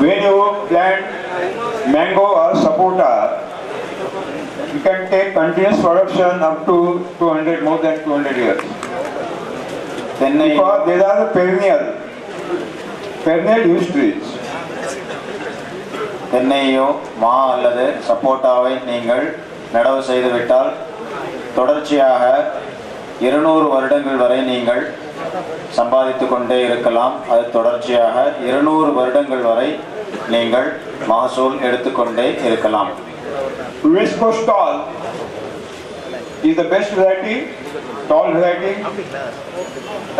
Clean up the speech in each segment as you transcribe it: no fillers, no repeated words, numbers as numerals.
when you plant mango or sapota, you can take continuous production up to 200, more than 200 years. Because these are the perennial use trees. தென்னையோ மா அல்லது சப்போட்டாவை நீங்கள் நடவு செய்துவிட்டால் தொடர்ச்சியாக 200 வருடங்கள் வரை நீங்கள் சம்பாதித்து கொண்டே இருக்கலாம். அது தொடர்ச்சியாக 200 வருடங்கள் வரை நீங்கள் மகசூல் எடுத்துக்கொண்டே இருக்கலாம். West Coast tall is the best variety, tall variety,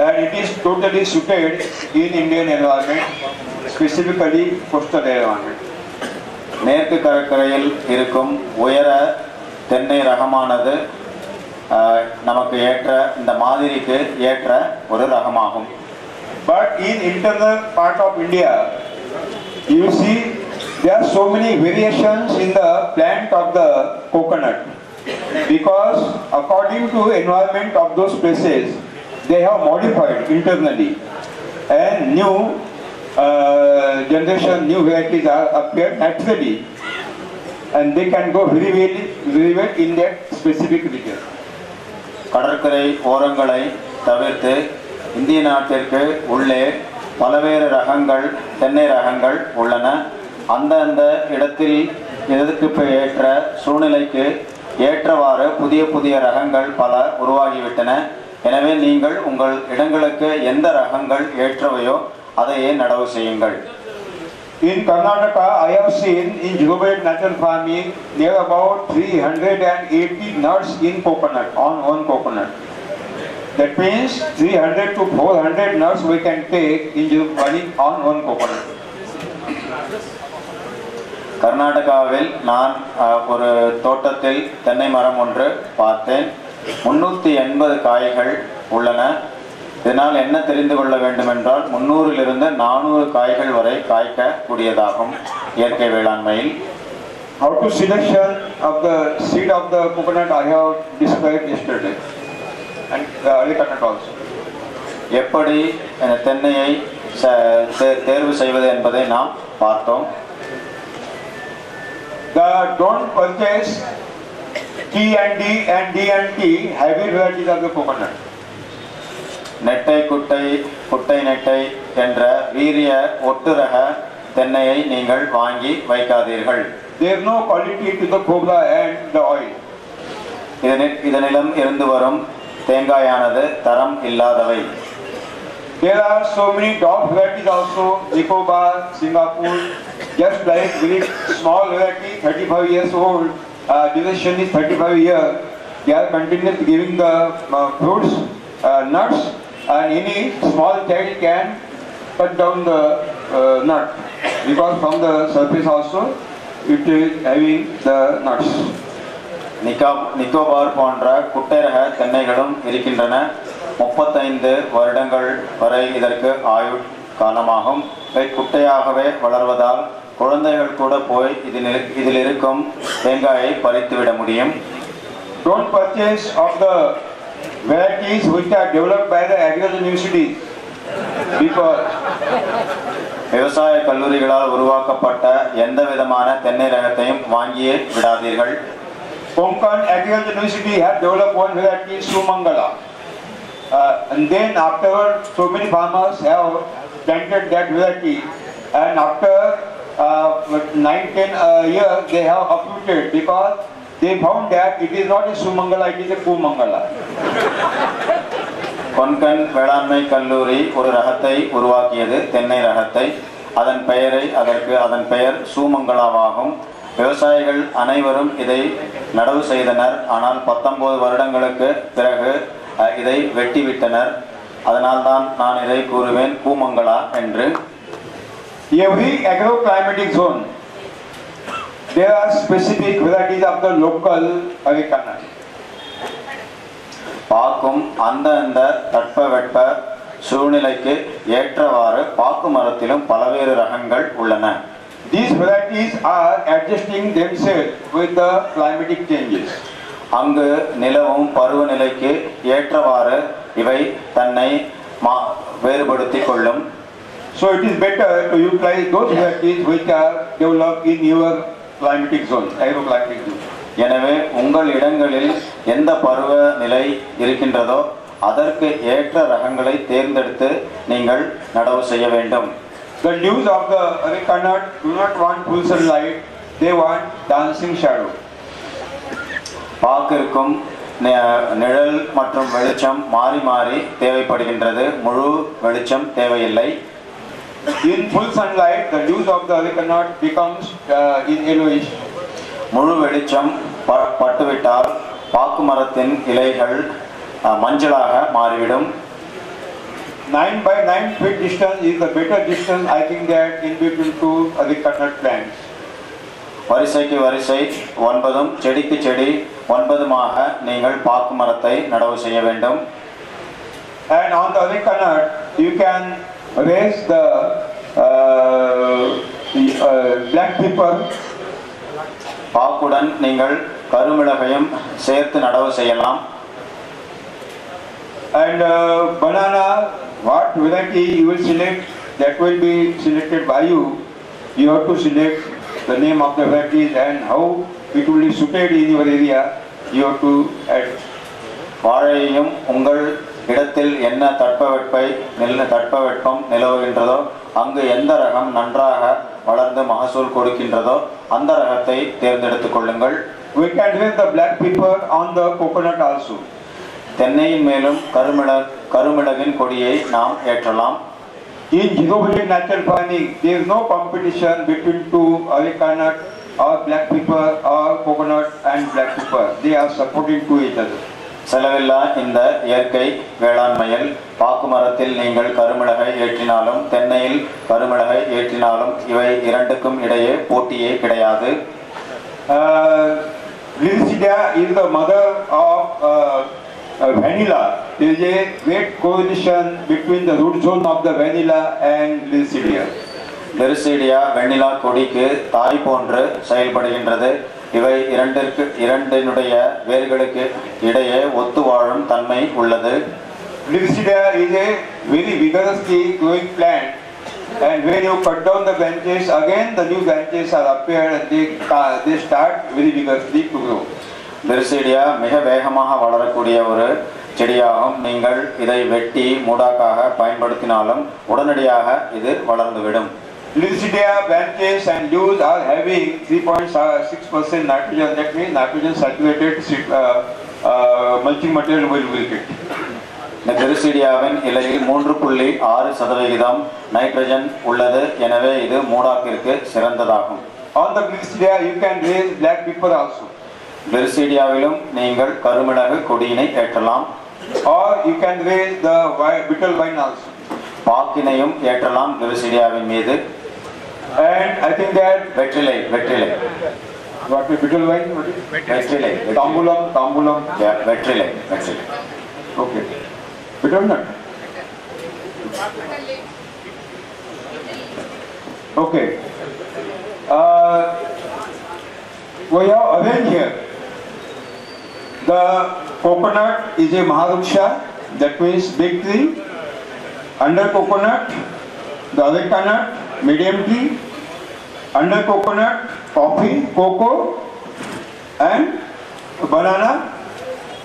and it is totally suited in Indian environment, specifically coastal environment. மேற்கு கடற்கரையில் இருக்கும் உயர தென்னை ரகமானது நமக்கு ஏற்ற இந்த மாதிரிக்கு ஏற்ற ஒரு ரகமாகும். But in internal part of India, you see there are so many variations in the plant of the coconut, because according to environment of those places, they have modified internally, and new generation, new varieties are appeared naturally, and they can go very well in that specific region. கடற்கரை ஓரங்களை தவிர்த்து இந்திய நாட்டிற்கு உள்ளே பல்வேறு ரகங்கள் தென்னை ரகங்கள் உள்ளன. அந்தந்த இடத்தில் இதற்கு ஏற்ற சூழ்நிலைக்கு ஏற்றவாறு புதிய புதிய ரகங்கள் பல உருவாகிவிட்டன. எனவே நீங்கள் உங்கள் இடங்களுக்கு எந்த ரகங்கள் ஏற்றவையோ அதையே நடவு செய்யுங்கள். In Karnataka, I have seen in Jugobed natural farming near about 380 nuts in coconut, on one coconut. That means 300 to 400 nuts we can take in farming on one coconut. கர்நாடகாவில் நான் ஒரு தோட்டத்தில் தென்னை மரம் ஒன்று பார்த்தேன். 380 காய்கள் உள்ளன. இதனால் என்ன தெரிந்து கொள்ள வேண்டும் என்றால் 300 to 400 காய்கள் வரை காய்க்க கூடியதாகும் இயற்கை வேளாண்மையில். How to selection of the seed of the coconut I have described yesterday, and the early coconut also. எப்படி தென்னையை தேர்வு செய்வது என்பதை நாம் பார்த்தோம். Don't purchase T&D and D&T hybrid varieties of the coconut. நெட்டை குட்டை நெட்டை என்ற வீரிய ஒட்டு ரக தென்னையை நீங்கள் வாங்கி வைக்காதீர்கள். There is no quality to the cobra and the oil. இதனிலும் இருந்து வரும் தேங்காயானது தரம் இல்லாதவை. There are so many dog varieties also, Nicobar, Singapore, just like very small variety, 35 years old, duration is 35 years. They are continuously giving the fruits, nuts, and any small child can cut down the nut, because from the surface also it is having the nuts. Nicobar போன்ற குட்டை ரக தென்னைகளும் இருக்கின்றன. 35 வருடங்கள் வரை இதற்கு ஆயுள் காலமாகும். குட்டையாகவே வளர்வதால் குழந்தைகள் கூட போய் இதில் இருக்கும் தேங்காயை பறித்துவிட முடியும். Don't purchase of the varieties which are developed by the agricultural universities, because விவசாய கல்லூரிகளால் உருவாக்கப்பட்ட எந்த விதமான தென்னை ரகத்தையும் வாங்கியே விடாதீர்கள். Konkan Agricultural University has developed one variety, Sumangala, and then afterward so many farmers have planted that variety, and after 9-10 years they have uprooted, because they found that it is not a Sumangala, it is a Kumangala. Konkan வேளாண்மை கல்லூரி ஒரு ரகத்தை உருவாக்கியது, தென்னை ரகத்தை. அதன் பெயர் சூமங்கலாவாகும். விவசாயிகள் அனைவரும் இதை நடவு செய்தனர். ஆனால் 19 வருடங்களுக்கு பிறகு இதை வெட்டிவிட்டனர். அதனால்தான் நான் இதை கூறுவேன் கூமங்கலா என்று. Every agroclimatic zone there are specific varieties of the local arecanut. பாக்கும் அந்த தட்பவெட்ப சூழ்நிலைக்கு ஏற்றவாறு பாக்கு மரத்திலும் பல்வேறு ரகங்கள் உள்ளன. These varieties are adjusting themselves with the climatic changes. அங்கு நிலவும் பருவநிலைக்கு ஏற்றவாறு இவை தன்னை வேறுபடுத்திக் கொள்ளும். So it is better to utilize those varieties which are developed in your climatic zone, agroclimatic zone. எனவே உங்கள் இடங்களில் எந்த பருவ நிலை இருக்கின்றதோ அதற்கு ஏற்ற ரகங்களை தேர்ந்தெடுத்து நீங்கள் நடவு செய்ய வேண்டும். The leaves of the areca nut do not want full sunlight, they want dancing shadow. பாக்கிற்கும் நிழல் மற்றும் வெளிச்சம் மாறி மாறி தேவைப்படுகின்றது, முழு வெளிச்சம் தேவையில்லை. In full sunlight, the leaves of the areca nut becomes in yellowish. முழு வெளிச்சம் பட்டுவிட்டால் பாக்கு மரத்தின் இலைகள் மஞ்சளாக மாறிவிடும். 9 by 9 feet distance is the better distance, I think, that in between two areca nut plants. வரிசைக்கு வரிசை 9 செடிக்கு செடி 9மாக நீங்கள் பாக்கு மரத்தை நடவு செய்ய வேண்டும். And on the areca nut, you can raise the black pepper. பாக்குடன் நீங்கள் கருமிளகையும் சேர்த்து நடவு செய்யலாம். And banana, what variety you will select, that will be selected by you. You have to select the name of the varieties and how it will be suited in your area. You have to add. வாழையையும் உங்கள் இடத்தில் என்ன தட்பவெப்பம் நிலவுகின்றதோ அங்கு எந்த ரகம் நன்றாக வளர்ந்து மகசூல் கொடுக்கின்றதோ அந்த ரகத்தை தேர்ந்தெடுத்துக் கொள்ளுங்கள். We can raise the black pepper on the coconut also. தென்னையின் மேலும் கருமிளகின் கொடியை நாம் ஏற்றலாம். In zero budget natural farming, there is no competition between two areca nut or black pepper or coconut and black pepper. They are supporting to each other. செலவில்லா இந்த இயற்கை வேளாண்மையில் பாக்கு மரத்தில் நீங்கள் கருமிளகை ஏற்றினாலும் தென்னையில் கருமிளகை ஏற்றினாலும் இவை இரண்டுக்கும் இடையே போட்டியே கிடையாது. Glycidia is the mother of vanilla. There is a great correlation between the root zone of the vanilla and Glycidia. Glycidia வெண்ணிலா கொடிக்கு தாய் போன்று செயல்படுகின்றது. இவை இரண்டினுடைய வேர்களுக்கு இடையே ஒத்து வாழும் தன்மை உள்ளது. Glycidia is a very vigorously growing plant, and when you cut down the branches, again the new branches are appeared and they start very vigorously to grow. Glycidia மிக வேகமாக வளரக்கூடிய ஒரு செடியாகும். நீங்கள் இதை வெட்டி மூடாக்காக பயன்படுத்தினாலும் உடனடியாக இது வளர்ந்துவிடும். Glycidia branches and leaves are having 3.6% nitrogen. That means nitrogen saturated mulching material will get. இந்த கிளிசிடியாவின் இலையில் 3.6% நைட்ரஜன் உள்ளது. எனவே இது மூடாக்கிற்கு சிறந்ததாகும். On the Glycidia you can raise black pepper also. கிளிசிடியாவிலும் நீங்கள் கருமிளகு கொடியினை ஏற்றலாம். Or you can raise the betel vine also. பாக்கினையும் ஏற்றலாம் கிளிசிடியாவின் மீது. And I think that வெற்றிலை what is betel vine? வெற்றிலை Tambulam. Yeah, வெற்றிலை. Okay. Betel nut. Okay. We have arranged here. The coconut is a Maharuksha, that means big tree. Under coconut, the areca nut, medium tree. Under coconut, coffee, cocoa, and banana.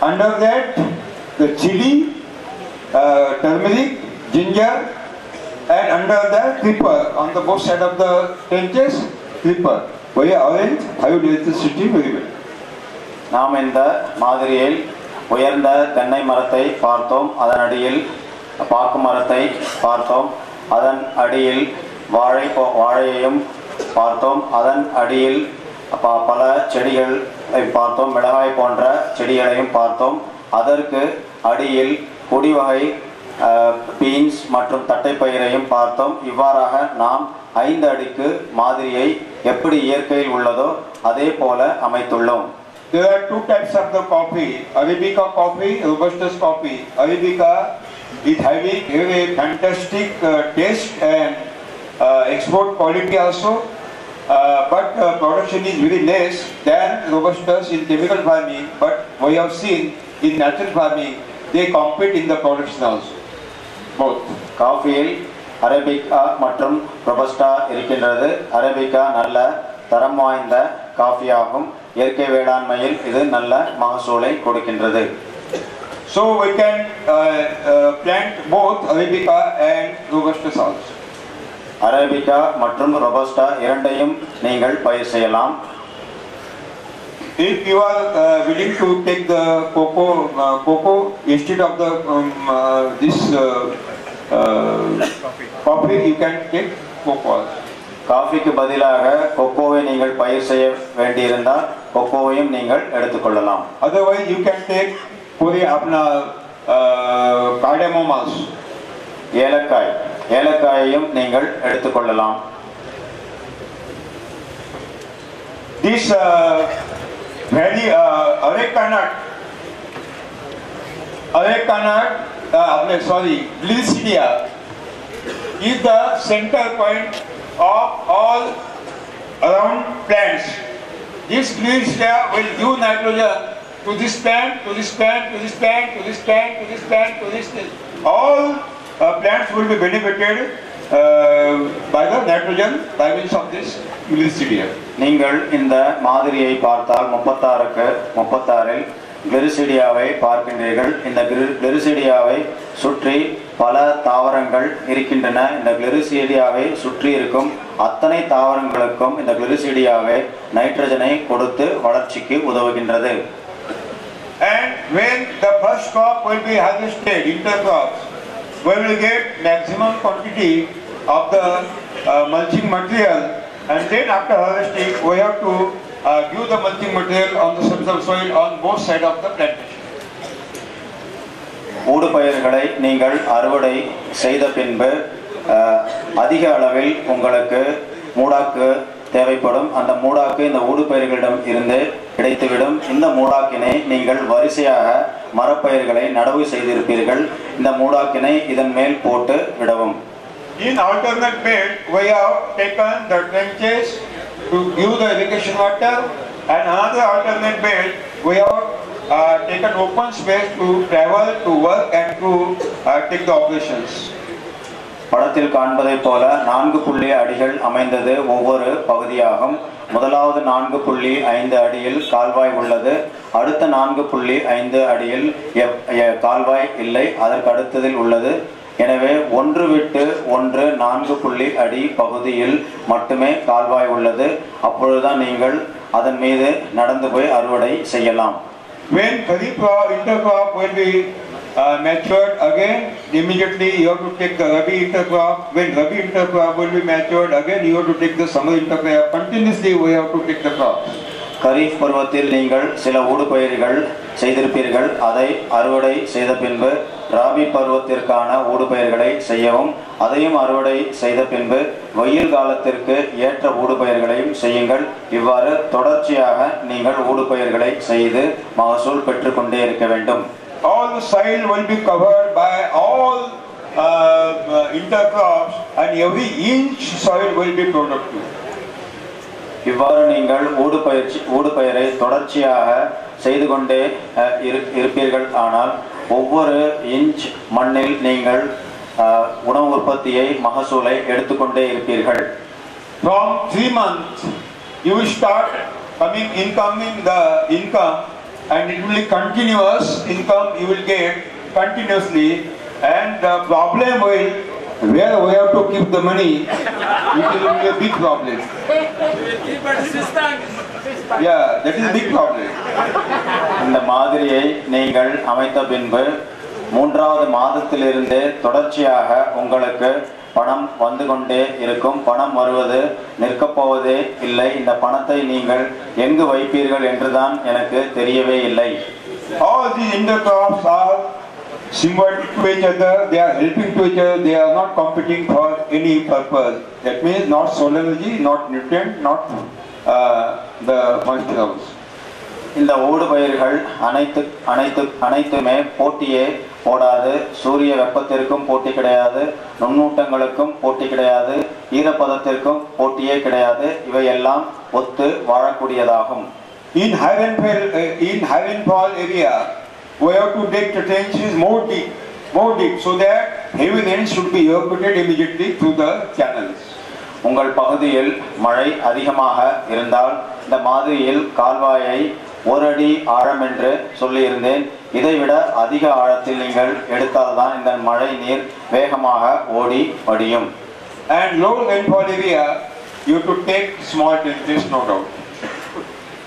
Under that, the chili, turmeric, ginger, and under the creeper. On the both side of the trenches, creeper. We arrange biodiversity very well. நாம் இந்த மாதிரியில் உயர்ந்த தென்னை மரத்தை பார்த்தோம், அதன் அடியில் பாக்கு மரத்தை பார்த்தோம், அதன் அடியில் வாழையையும் பார்த்தோம், அதன் அடியில் பல செடிகளை பார்த்தோம், மிளகாய் போன்ற செடிகளையும் பார்த்தோம். அதற்கு அடியில் கொடி வகை பீன்ஸ் மற்றும் தட்டைப்பயிரையும் பார்த்தோம். இவ்வாறாக நாம் 5 அடுக்கு மாதிரியை எப்படி இயற்கையில் உள்ளதோ அதே போல அமைத்துள்ளோம். There are two types of the coffee, Arabica coffee, Robusta coffee. Arabica is having a fantastic taste and export quality also, but production is very less than Robusta in chemical farming, but we have seen in natural farming they compete in the production also. Both. காஃபியில் arabica மற்றும் robusta இருக்கின்றது. Arabica நல்ல தரம் வாய்ந்த காஃபியாகும். இயற்கை வேளாண்மையில் இது நல்ல மகசூலை கொடுக்கின்றது. So we can plant both Arabica and Robusta also. Arabica மற்றும் ரொபஸ்டா இரண்டையும் நீங்கள் பயிர் செய்யலாம். If you are willing to take the cocoa instead of the coffee, you can take cocoa also. காஃபிக்கு பதிலாக கொக்கோவை நீங்கள் பயிர் செய்ய வேண்டியிருந்தால் கொக்கோவையும் நீங்கள் எடுத்துக்கொள்ளலாம். Otherwise you can take पूरी अपना cardamom also. ஏலக்காயையும் நீங்கள் எடுத்துக்கொள்ளலாம். This very areca nut, Glycidia is the center point of all around plants. This Glycidia will give nitrogen to this plant, to this plant, to this plant, to this plant, to this plant, to this plant. All plants will be benefited by the nitrogen by means of this Glycidia. நீங்கள் இந்த மாதிரியை பார்த்தால் 36 கிளிரிசிடியாவை பார்க்கின்றீர்கள். இந்த கிளிரிசிடியாவை சுற்றி பல தாவரங்கள் இருக்கின்றன. இந்த கிளிரிசிடியாவை சுற்றி இருக்கும் அத்தனை தாவரங்களுக்கும் இந்த கிளிரிசிடியாவை நைட்ரஜனை கொடுத்து வளர்ச்சிக்கு உதவுகின்றது. And when the first crop will be harvested, intercrops, we will get maximum quantity of the mulching material, and then after harvesting we have to give the mulching material on the subsoil soil on both sides of the plantation. ஊடுபயிர்களை நீங்கள் அறுவடை செய்த பின்பு அதிக அளவில் உங்களுக்கு மூடாக்கு தேவைப்படும். அந்த மூடாக்கு இந்த ஊடுபயிர்களிடம் இருந்து கிடைத்துவிடும். இந்த மூடாக்கினை நீங்கள் வரிசையாக மரப்பயிர்களை நடவு செய்திருப்பீர்கள். இந்த மூடாக்கினை இதன் மேல் போட்டு விடவும். In alternate bed we have taken the trenches to give the irrigation water, and another alternate bed we have taken open space to travel, to work and to take the operations. படத்தில் காண்பதை போல 4 அடிகள் அமைந்தது ஒவ்வொரு பகுதியாகும். முதலாவது 4.5 அடியில் கால்வாய் உள்ளது. அடுத்த 4.5 அடியில் கால்வாய் இல்லை, அதற்கு அடுத்ததில் உள்ளது. எனவே ஒன்று விட்டு ஒன்று 4 அடி பகுதியில் மட்டுமே கால்வாய் உள்ளது. அப்பொழுதுதான் நீங்கள் அதன் மீது நடந்து போய் அறுவடை செய்யலாம். When Kharif intercrop will be matured again, immediately you have to take the Rabi intercrop. When Rabi intercrop will be matured again, you have to take the summer intercrop. Continuously we have to take the crops. Kharif பருவத்தில் நீங்கள் சில ஊடுபயிர்கள் செய்திருப்பீர்கள். அதை அறுவடை செய்த பின்பு ராபி பருவத்திற்கான ஊடுபயிர்களை செய்யவும், அதையும் அறுவடை செய்த பின்பு வெயில் காலத்திற்கு ஏற்ற ஊடுபயிர்களையும் செய்யுங்கள். இவ்வாறு தொடர்ச்சியாக நீங்கள் ஊடுபயிர்களை செய்து மகசூல் பெற்றுக்கொண்டே இருக்க வேண்டும். All the soil will be covered by all intercrops, and every inch soil will be productive. இவ்வாறு நீங்கள் ஊடுபயிரை தொடர்ச்சியாக செய்து கொண்டே இருப்பீர்கள். ஆனால் ஒவ்வொரு இன்ச் மண்ணில் நீங்கள் உணவு உற்பத்தியை மகசூலை எடுத்துக்கொண்டே இருப்பீர்கள். From 3 months you will start incoming the income, and it will be continuous income you will get continuously, and the problem will where we have to keep the money, it will be a big problem. Yeah, that is a big problem. இந்த மாதிரியை நீங்கள் அமைத்த பின்பு 3வது மாதத்திலிருந்து தொடர்ச்சியாக உங்களுக்கு பணம் வந்து கொண்டே இருக்கும். பணம் வருவது நிற்கப் போவதே இல்லை. இந்த பணத்தை நீங்கள் எங்கு வைப்பீர்கள் என்றுதான் எனக்கு தெரியவே இல்லை. All these intercrops are symbiotic to each other, they are helping to each other, they are not competing for any purpose. That means not solar energy, not nutrient, not the moisture. இந்த ஊடுபயிர்கள் அனைத்துமே போட்டியே போடாது. சூரிய வெப்பத்திற்கும் போட்டி கிடையாது, நுண்ணூட்டங்களுக்கும் போட்டி கிடையாது, ஈரப்பதத்திற்கும் போட்டியே கிடையாது. இவையெல்லாம் ஒத்து வாழக்கூடியதாகும். In high rainfall area we have to dig the trenches more deep so that heavy rains should be evacuated immediately through the channels. உங்கள் பகுதியில் மழை அதிகமாக இருந்தால் இந்த மாதிரியில் கால்வாயை 1 அடி ஆழம் என்று சொல்லியிருந்தேன். இதைவிட அதிக ஆழத்தில் நீங்கள் எடுத்தால்தான் இந்த மழை நீர் வேகமாக ஓடி வடியும். And low rainfall area, you have to take small trenches, no doubt.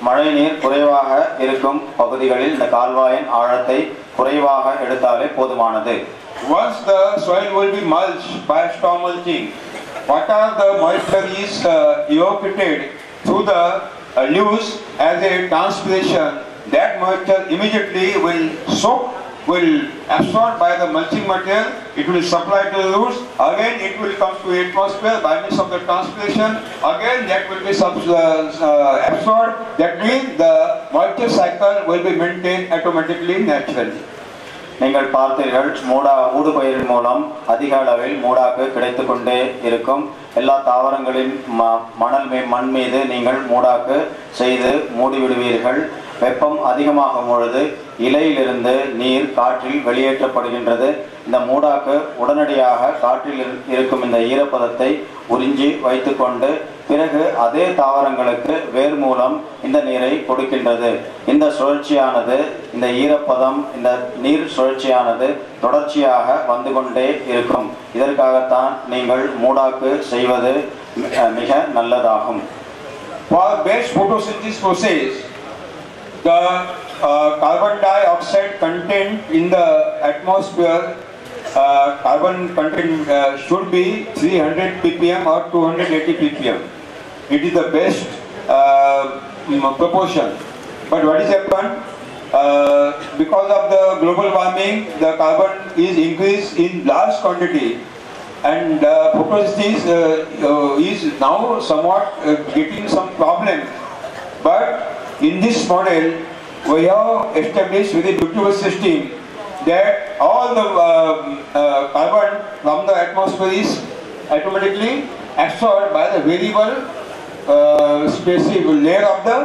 மழை நீர் குறைவாக இருக்கும் பகுதிகளில் இந்த கால்வாயின் ஆழத்தை குறைவாக எடுத்தாலே போதுமானது. Once the soil will be mulched by storm mulching, what are the moisture is evacuated through the leaves as a transpiration, that moisture immediately will soak, will absorb by the mulching material, it will supply to the roots, again it will come to atmosphere by means of the transpiration, again that will be absorbed, that means the moisture cycle will be maintained automatically, naturally. நீங்கள் பார்த்தீர்கள் ஊடுபயிரின் மூலம் அதிக அளவில் மூடாக்கு கிடைத்து கொண்டே இருக்கும். எல்லா தாவரங்களின் மண் மீது நீங்கள் மூடாக்கு செய்து மூடிவிடுவீர்கள். வெப்பம் அதிகமாகும் பொழுது இலையிலிருந்து நீர் காற்றில் வெளியேற்றப்படுகின்றது. இந்த மூடாக்கு உடனடியாக காற்றில் இருக்கும் இந்த ஈரப்பதத்தை உறிஞ்சி வைத்துக்கொண்டு பிறகு அதே தாவரங்களுக்கு வேர் மூலம் இந்த நீரை கொடுக்கின்றது. இந்த சுழற்சியானது, இந்த ஈரப்பதம், இந்த நீர் சுழற்சியானது தொடர்ச்சியாக வந்து கொண்டே இருக்கும். இதற்காகத்தான் நீங்கள் மூடாக்கு செய்வது மிக நல்லதாகும். For best photosynthesis process, the carbon dioxide content in the atmosphere, carbon content should be 300 ppm or 280 ppm. It is the best proportion. But what is happened? Because of the global warming, the carbon is increased in large quantity, and photosynthesis is now somewhat getting some problem. But in this model, we have established with a beautiful system that all the carbon from the atmosphere is automatically absorbed by the variable specific layer of the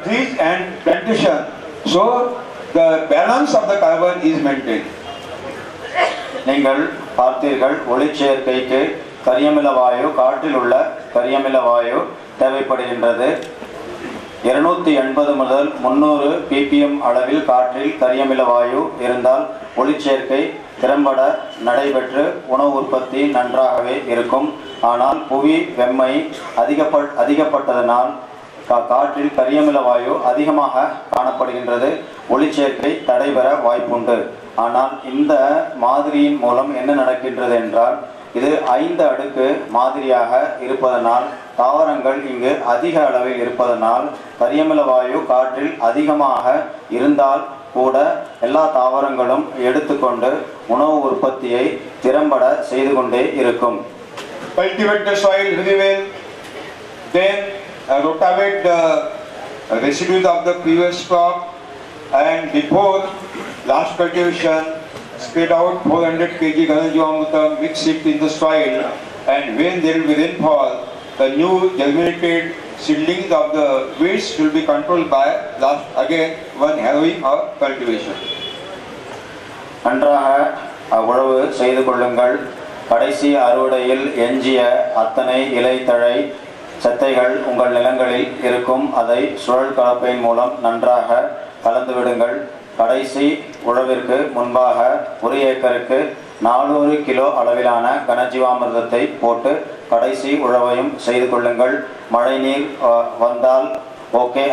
trees and plantation. So the balance of the carbon is maintained. நீங்கள் பார்த்தீர்கள், ஒளிச்சேர்க்கைக்கு கரியமில வாயு, காற்றில் உள்ள கரியமில வாயு தேவைப்படுகின்றது. 280 முதல் 300 ppm அளவில் காற்றில் கரியமில வாயு இருந்தால் ஒளிச்சேர்க்கை திறம்பட நடைபெற்று உணவு உற்பத்தி நன்றாகவே இருக்கும். ஆனால் புவி வெம்மை அதிகப்பட்டதனால் காற்றில் கரியமில வாயு அதிகமாக காணப்படுகின்றது. ஒளிச்சேர்க்கை தடைபெற வாய்ப்புண்டு. ஆனால் இந்த மாதிரியின் மூலம் என்ன நடக்கின்றது என்றால், இது 5 அடுக்கு மாதிரியாக இருப்பதனால், தாவரங்கள் இங்கு அதிக அளவில் இருப்பதனால், கரியமில வாயு காற்றில் அதிகமாக இருந்தால் கூட எல்லா தாவரங்களும் எடுத்துக்கொண்டு உணவு உற்பத்தியை திறம்பட செய்து கொண்டே இருக்கும். Cultivate the soil very well, then rotate the residues of the previous crop, and before last cultivation spread out 400 kg Ghanajivamrutam, mix it in the soil, and when there will be rainfall, the new germinated seedlings of the weeds will be controlled by again one harrowing or cultivation. நன்றாக உழவு செய்து கொள்ளுங்கள். கடைசி அறுவடையில் எஞ்சிய அத்தனை இலை தழை சத்தைகள் உங்கள் நிலங்களில் இருக்கும். அதை சுழல் கலப்பையின் மூலம் நன்றாக கலந்து விடுங்கள். கடைசி உழவிற்கு முன்பாக 1 ஏக்கருக்கு 400 கிலோ அளவிலான கனஜீவாமிர்தத்தை போட்டு கடைசி உழவையும் செய்து கொள்ளுங்கள். மழை நீர் வந்தால் ஓகே,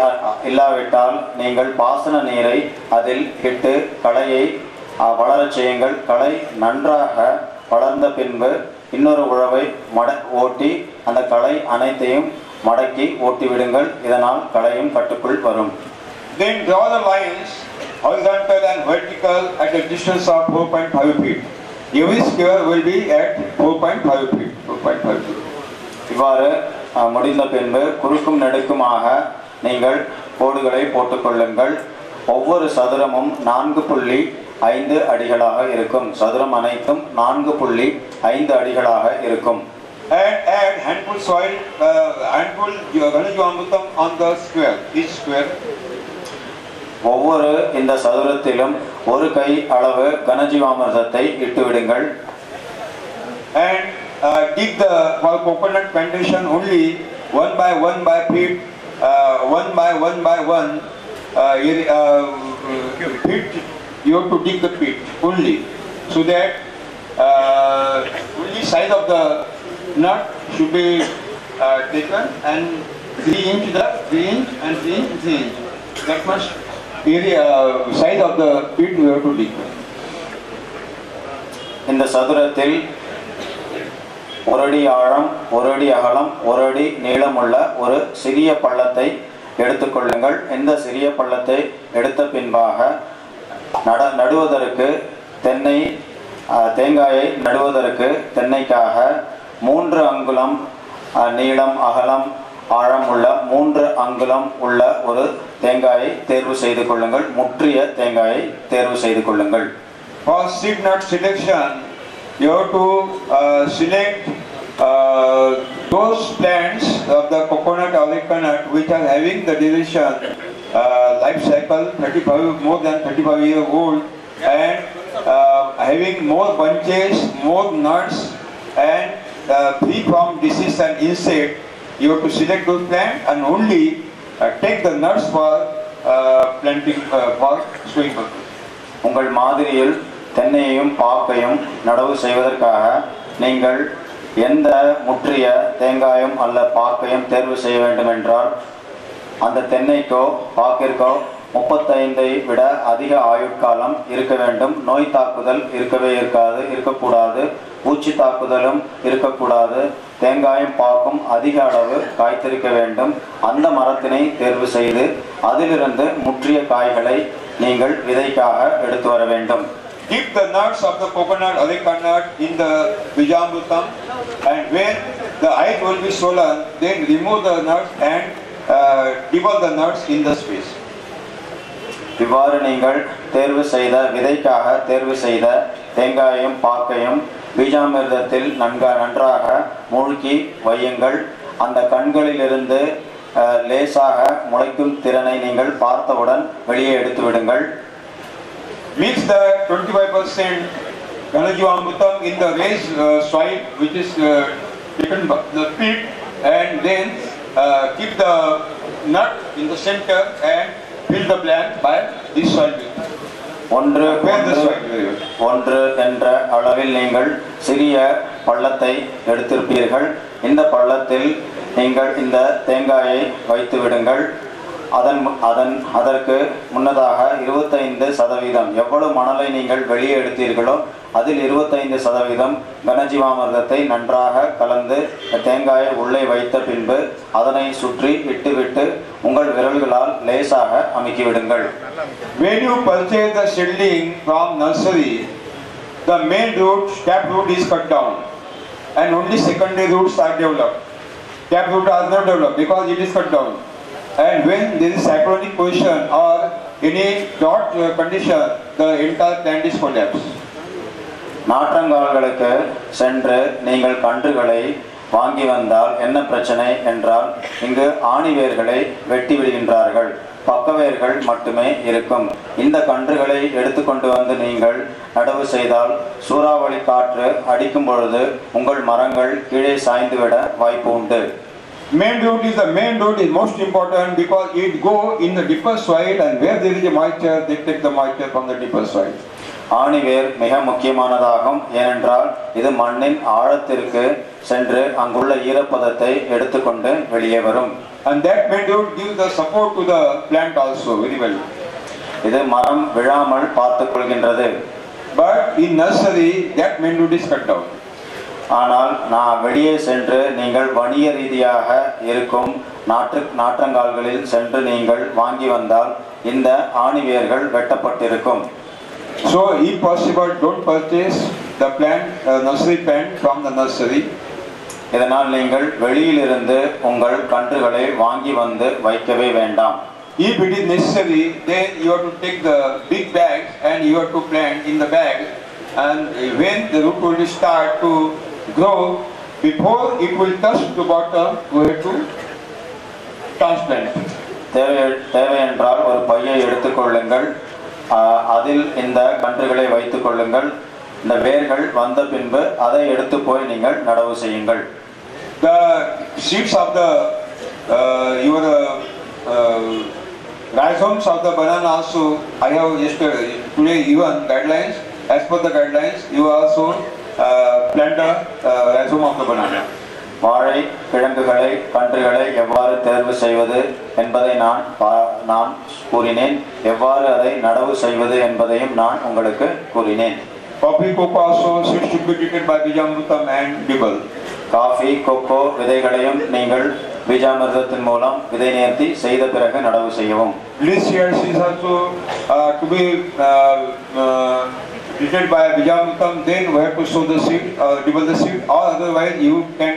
இல்லாவிட்டால் நீங்கள் பாசன நீரை அதில் இட்டு களையை வளரச் செய்யுங்கள். களை நன்றாக வளர்ந்த பின்பு இன்னொரு உழவை ஓட்டி அந்த களை அனைத்தையும் மடக்கி ஓட்டி விடுங்கள். இதனால் களையும் கட்டுக்குள் வரும். Then draw the lines horizontal and vertical at a distance of 4.5 feet. Every square will be at 4.5 feet. 4.5 feet. இவ்வாறு முடிந்த பின்பு குறுக்கும் நெடுக்குமாக நீங்கள் கோடுகளை போட்டுக்கொள்ளுங்கள். ஒவ்வொரு சதுரமும் 4.5 அடிகளாக இருக்கும். சதுரம் அனைத்தும் 4.5 அடிகளாக இருக்கும். And add handful soil, handful Ghanajivamrutam on the square, each square. ஒவ்வொரு இந்த சதுரத்திலும் 1 கை அளவு கனஜீவாமிர்தத்தை இட்டு விடுங்கள். and dig the for coconut plantation only one by feet, one by one feet. You have to dig the pit only, so that only size of the nut should be taken, and 3 inch and 3 inch. That much area size of the pit we have to dig. இந்த சதுரத்தில் ஒரு அடி ஆழம், ஒரு அடி அகலம், ஒரு அடி நீளமுள்ள ஒரு சிறிய பள்ளத்தை எடுத்துக்கொள்ளுங்கள். இந்த சிறிய பள்ளத்தை எடுத்த பின்பாக நடுவதற்கு தேங்காயை நடுவதற்கு தென்னைக்காக 3 அங்குலம் நீளம், அகலம், ஆழம் உள்ள 3 அங்குலம் உள்ள ஒரு தேங்காயை தேர்வு செய்து கொள்ளுங்கள். முற்றிய தேங்காயை தேர்வு செய்து கொள்ளுங்கள். For seed nut selection, you have to select those plants of the coconut or coconut which are having the duration life cycle 35 more than 35 years old, and having more bunches, more nuts, and free from disease and insect. You have to select those plants and only take the nuts for planting for sowing purpose. உங்கள் மாதிரியில் தென்னையையும் பாக்கையும் நடவு செய்வதற்காக நீங்கள் எந்த முற்றிய தேங்காயும் அல்ல பாக்கையும் தேர்வு செய்ய வேண்டும் என்றால், அந்த தென்னைக்கோ பாக்கிற்கோ 35 விட அதிக ஆயுட்காலம் இருக்க வேண்டும். நோய் தாக்குதல் இருக்கக்கூடாது. பூச்சி தாக்குதலும் இருக்கக்கூடாது. தேங்காயும் பாக்கும் அதிக அளவு காய்த்திருக்க வேண்டும். அந்த மரத்தினை தேர்வு செய்து அதிலிருந்து முற்றிய காய்களை நீங்கள் விதைக்காக எடுத்து வர வேண்டும். Keep the nuts of the coconut or the coconut in the Bijamrutam, and when the eyes will be swollen, then remove the nuts and devour the nuts in the space. இவ்வாறு நீங்கள் விதைக்காக தேர்வு செய்த தேங்காயையும் பாக்கையும் பீஜாமிர்தத்தில் நன்றாக மூழ்கி வையுங்கள். அந்த கண்களிலிருந்து லேசாக முளைக்கும் திறனை நீங்கள் பார்த்தவுடன் வெளியே எடுத்து விடுங்கள். Mix the 25% Ganajivamrutam in the raised soil which is taken by the pit, and then keep the nut in the center and fill the plant by this soil. ஒன்று என்ற அளவில் நீங்கள் சிறிய பள்ளத்தை எடுத்திருப்பீர்கள். இந்த பள்ளத்தில் நீங்கள் இந்த தேங்காயை வைத்து விடுங்கள். அதற்கு முன்னதாக 25% எவ்வளவு மணலை நீங்கள் வெளியே எடுத்தீர்களோ அதில் 25% கனஜீவாமிர்தத்தை நன்றாக கலந்து தேங்காயை உள்ளே வைத்த பின்பு அதனை சுற்றி இட்டுவிட்டு உங்கள் விரல்களால் லேசாக அமுக்கி விடுங்கள். When you purchase the seedling from nursery, the main root, tap root is cut down, and only secondary roots are developed. Tap root are not developed because it is cut down. And when there is cyclonic position or any drought condition, the entire plant is collapsed. நாற்றங்கால்களுக்கு சென்று நீங்கள் கன்றுகளை வாங்கி வந்தால் என்ன பிரச்சனை என்றால், இங்கு ஆணிவேர்களை வெட்டி விடுகின்றார்கள். பக்கவேர்கள் மட்டுமே இருக்கும். இந்த கன்றுகளை எடுத்துக்கொண்டு வந்து நீங்கள் நடவு செய்தால் சூறாவளி காற்று அடிக்கும் பொழுது உங்கள் மரங்கள் கீழே சாய்ந்துவிட வாய்ப்பு உண்டு. Main root is most important because it go in the deeper soil, and where there is a moisture, they take the moisture from the deeper soil. ஆணிவேர் மிக முக்கியமானதாகும். ஏனென்றால் இது மண்ணின் ஆழத்திற்கு சென்று அங்குள்ள ஈரப்பதத்தை எடுத்துக்கொண்டு வெளியே வரும். And that main root gives the support to the plant also very well. இது மரம் விழாமல் பார்த்துக் கொள்கின்றது. But in nursery that main root is cut down. ஆனால் வெளியே சென்று நீங்கள் வணிக ரீதியாக இருக்கும் நாற்றங்கால்களில் சென்று நீங்கள் வாங்கி வந்தால் இந்த ஆணிவேர்கள் வெட்டப்பட்டிருக்கும். So if possible, don't purchase the plant nursery plant from the nursery. இதனால் நீங்கள் வெளியிலிருந்து உங்கள் கன்றுகளை வாங்கி வந்து வைக்கவே வேண்டாம். If it is necessary, then you have to take the big bags and you have to plant in the bag, and when the root will start to grow, before it will touch the bottom, we have to transplant. தேவை என்றால் ஒரு பையை எடுத்துக்கொள்ளுங்கள். அதில் இந்த கன்றுகளை வைத்துக் கொள்ளுங்கள். இந்த வேர்கள் வந்த பின்பு அதை எடுத்து போய் நீங்கள் நடவு செய்யுங்கள். The seeds of the your rhizomes of the banana also, I have yesterday today even guidelines. As per the guidelines, you also plant the rhizome of the banana. வாழை கிழங்குகளை கன்றுகளை எவ்வாறு தேர்வு செய்வது என்பதை நான் கூறினேன். எவ்வாறு அதை நடவு செய்வது என்பதையும் நான் உங்களுக்கு கூறினேன். Coffee, cocoa also seeds should be treated by Bijamrutam and Dibble. Coffee cocoa விதைகளையும் நீங்கள் பீஜாமிர்தத்தின் மூலம் விதை நேர்த்தி செய்த பிறகு நடவு செய்யவும். This year is also to be treated by Bijamrutam, then we have to sow the seed, dibble the seed, or otherwise you can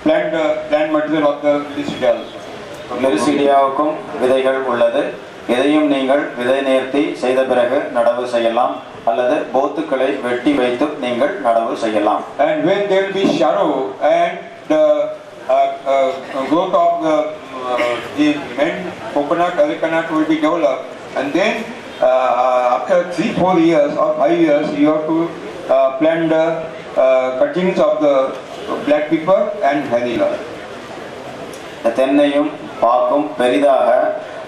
plant the plant material of the Lisidia also. லிரிசீடியாவுக்கும் விதைகள் உள்ளது. இதையும் நீங்கள் விதை நேர்த்தி செய்த பிறகு நடவு செய்யலாம் அல்லது போத்துக்களை வெட்டி வைத்து நீங்கள் நடவு செய்யலாம். And when there will be shadow and the growth of the main coconut, arecanut will be developed, and then after 3-4 years or 5 years you have to plant the cuttings of the black pepper and vanilla. தென்னையும் பாக்கும் பெரிதாக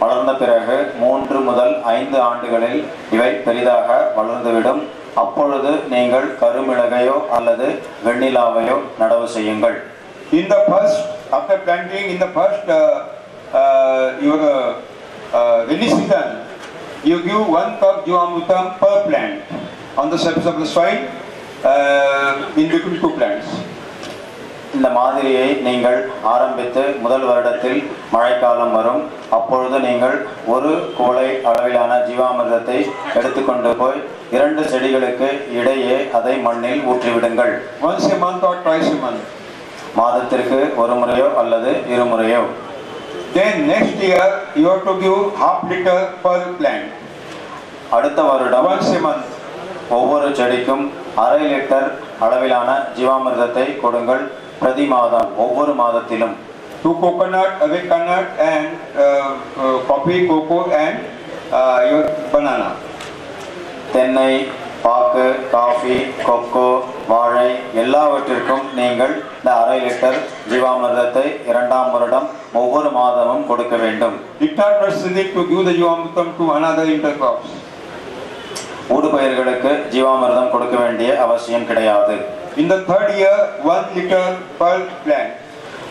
வளர்ந்த பிறகு 3 முதல் 5 ஆண்டுகளில் இவை பெரிதாக வளர்ந்துவிடும். அப்பொழுது நீங்கள் கருமிளகையோ அல்லது வெண்ணிலாவையோ நடவு செய்யுங்கள். In the first, after planting, in the first your rainy season, you give 1 cup Jivamrutam per plant on the surface of the soil in between 2 plants. இந்த மாதிரியை நீங்கள் ஆரம்பித்து முதல் வருடத்தில் மழைக்காலம் வரும். அப்பொழுது நீங்கள் 1 கோலை அளவிலான ஜீவாமிர்தத்தை எடுத்துக்கொண்டு போய் 2 செடிகளுக்கு இடையே அதை மண்ணில் ஊற்றிவிடுங்கள். Once a month or twice a month. மாதத்திற்கு 1 முறையோ அல்லது 2 முறையோ. Then next year you have to give half liter per plant. அடுத்த வருடம் Once a month. ஒவ்வொரு செடிக்கும் 1/2 லிட்டர் அளவிலான ஜீவாமிர்தத்தை கொடுங்கள். பிரதி மாதம் ஒவ்வொரு மாதத்திலும். To coconut, arecanut and coffee, cocoa and your banana. தென்னை, பாக்கு, காஃபி, கொக்கோ, வாழை எல்லாவற்றிற்கும் நீங்கள் இந்த 1/2 லிட்டர் ஜீவாமிர்தத்தை 2ஆம் வருடம் ஒவ்வொரு மாதமும் கொடுக்க வேண்டும். It is not necessary to give the Jivamrutam to another intercrops. ஊடுபயிர்களுக்கு ஜீவாமிர்தம் கொடுக்க வேண்டிய அவசியம் கிடையாது. In the 3rd year, 1 liter per plant.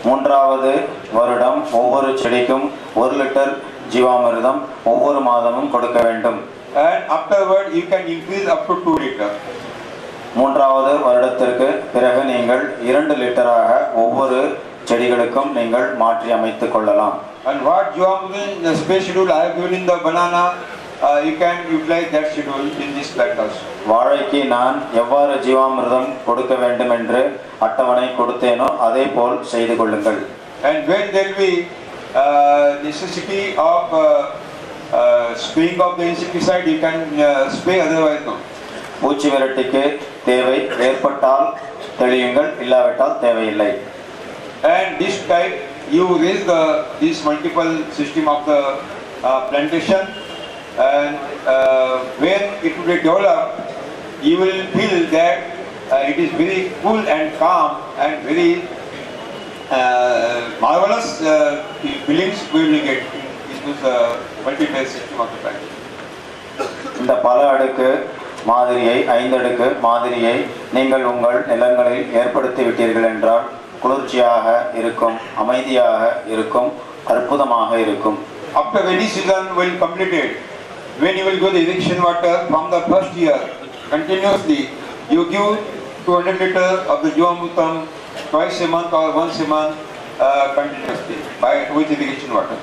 3வது வருடம் ஒவ்வொரு செடிக்கும் 1 லிட்டர் ஜீவாமிர்தம் ஒவ்வொரு மாதமும் கொடுக்க வேண்டும். And afterward you can increase up to 2 liter. 3வது வருடத்திற்கு பிறகு நீங்கள் 2 லிட்டராக ஒவ்வொரு செடிகளுக்கும் நீங்கள் மாற்றி அமைத்துக் கொள்ளலாம். And what Jivamrutam, the space schedule I have given in the banana, you can utilize that schedule in this plant also. வாழைக்கு நான் எவ்வாறு ஜீவாமிர்தம் கொடுக்க வேண்டும் என்று அட்டவணை கொடுத்தேனோ அதே போல் செய்து கொள்ளுங்கள். And when there will be necessity of spraying of the insecticide, you can spray, otherwise no. பூச்சி விரட்டிக்கு தேவை ஏற்பட்டால் தெளியுங்கள், இல்லாவிட்டால் தேவையில்லை. And this type you raise this multiple system of the plantation, and when it will be developed, you will feel that it is very cool and calm and very marvelous feelings we will get into the multi-phase system of the plantation. இந்த பல அடுக்கு மாதிரியை 5 அடுக்கு மாதிரியை நீங்கள் உங்கள் நிலங்களில் ஏற்படுத்தி விட்டீர்கள் என்றால் குளிர்ச்சியாக இருக்கும், அமைதியாக இருக்கும், அற்புதமாக இருக்கும். After rainy season will completed, when you will give the irrigation water from the first year continuously, you give 200 liter of the Jivamrutam twice a month or once a month continuously with irrigation water.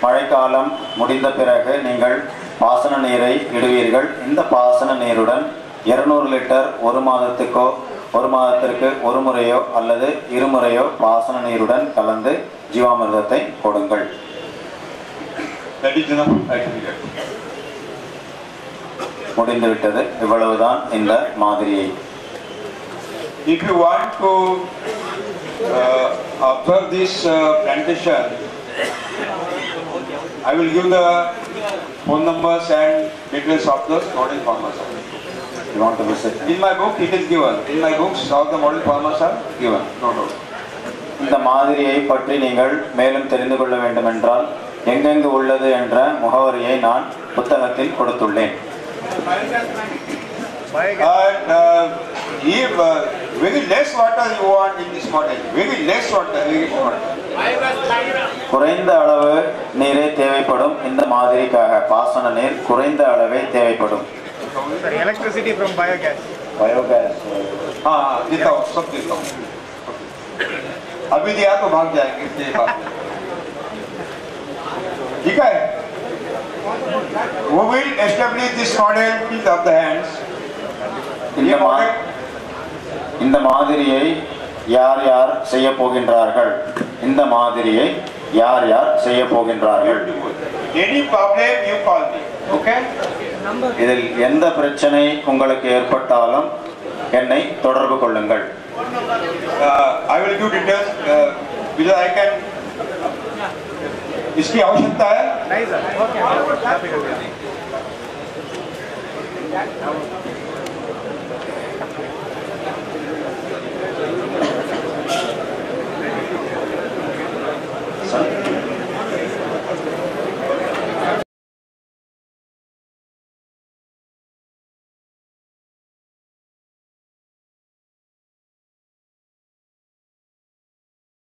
மழைக்காலம் முடிந்த பிறகு நீங்கள் பாசன நீரை இடுவீர்கள். இந்த பாசன நீருடன் 200 litre ஒரு மாதத்திற்கு 1 முறையோ அல்லது 2 முறையோ பாசன நீருடன் கலந்து ஜீவாமிர்தத்தை கொடுங்கள். That is enough, I think. முடிந்துவிட்டது. இவ்வளவுதான் இந்த மாதிரியை. If you want to observe this plantation, I will give the phone numbers and details of the student farmers. You want to visit? In my book, it is given. In my books, all the model farmers are given. No doubt. இந்த மாதிரியை பற்றி நீங்கள் மேலும் தெரிந்து கொள்ள வேண்டும் என்றால் எங்கெங்கு உள்ளது என்ற முகவரியை நான் புத்தகத்தில் கொடுத்துள்ளேன். And if very less water you want in this model, very less water, very less water. குறைந்த அளவு நீரே தேவைப்படும். இந்த மாதிரிக்காக பாசன நீர் குறைந்த அளவே தேவைப்படும். Electricity from biogas. Biogas. हाँ देता हूँ, सब देता हूँ. अभी दिया तो भाग जाएंगे इसलिए बात नहीं. ठीक है? We will establish this model of the hands. இந்த மாதிரியை யார் யார் செய்ய போகின்றார்கள்? இந்த மாதிரியை யார் யார் செய்ய போகின்றார்கள்? Any problem you call me. Okay? இதில் எந்த பிரச்சனை உங்களுக்கு ஏற்பட்டாலும் என்னை தொடர்பு கொள்ளுங்கள். I will give details because I can. इसकी आवश्यकता है? नहीं sir. Okay. Happy to be.